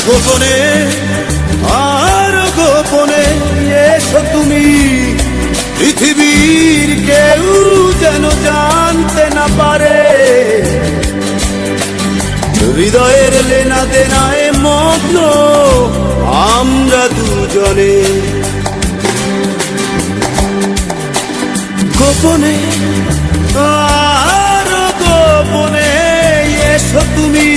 গোপনে আর গোপনে এসো তুমি, পৃথিবীর কেউ যেন জানতে না পারে। হৃদয়ের লেনা দেনায় মগ্ন আমরা দুজনে। গোপনে আর গোপনে এসো তুমি,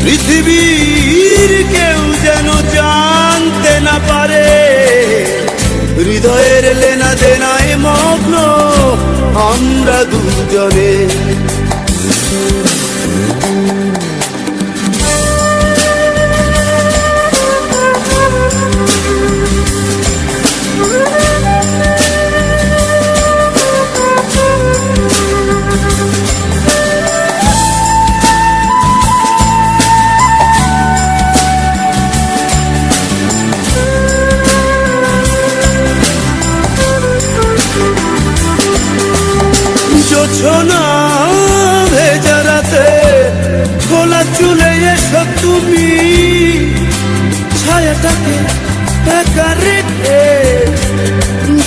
পৃথিবীর কেউ যেন জানতে না পারে। হৃদয়ের লেনা দেনায় মগ্ন আমরা দুজনে। জোছনা ভেজা রাতে খোলা চুলে এসো তুমি, ছায়াটাকে একা রেখে।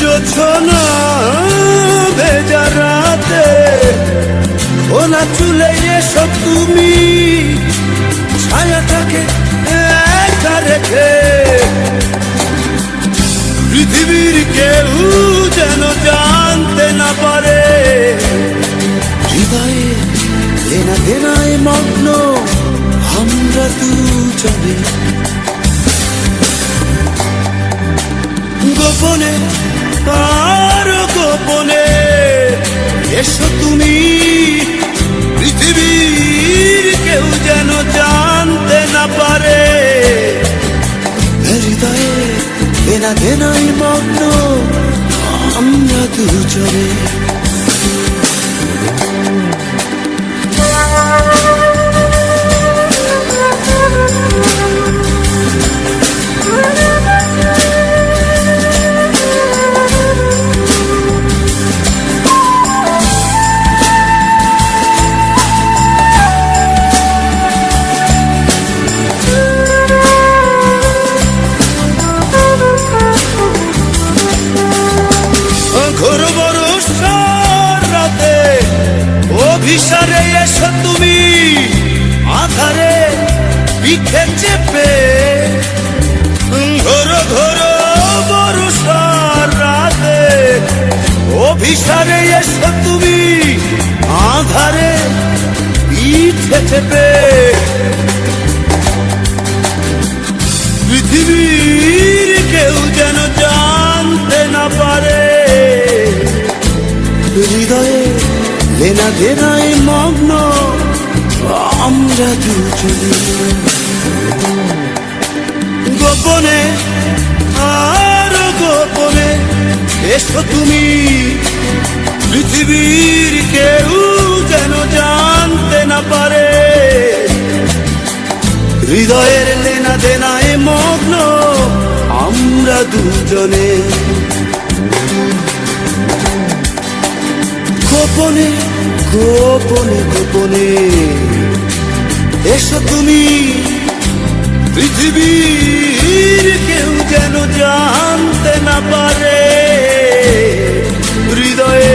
জোছনা ভেজা রাতে খোলা চুলে এসো তুমি, ছায়াটাকে একা রেখে। পৃথিবীর কেউ যেন জানতে না পারে। হৃদয়ে লেনা দেনায় মগ্ন আমরা দুজনে। গোপনে আর গোপনে এসো তুমি, পৃথিবীর কেউ যেন জানতে না পারে। হৃদয়ে লেনা দেনায় মগ্ন আমরা দুজনে। ঘোর বর্ষার রাতে অভিসারে এসো তুমি, আধারে পিঠে চেপে। ঘোর ঘোর বর্ষার রাতে অভিসারে এসো তুমি, আধারে পিঠে চেপে। পৃথিবীর কেউ যেন জানতে না পারে। হৃদয়ে লেনা দেনায় মগ্ন আমরা দুজনে। গোপনে আর গোপনে এসো তুমি, পৃথিবীর কেউ যেন জানতে না পারে। হৃদয়ের লেনা দেনায় মগ্ন আমরা দুজনে। গোপনে গোপনে গোপনে এসো তুমি, পৃথিবীর কেউ যেন জানতে না পারে। হৃদয়ে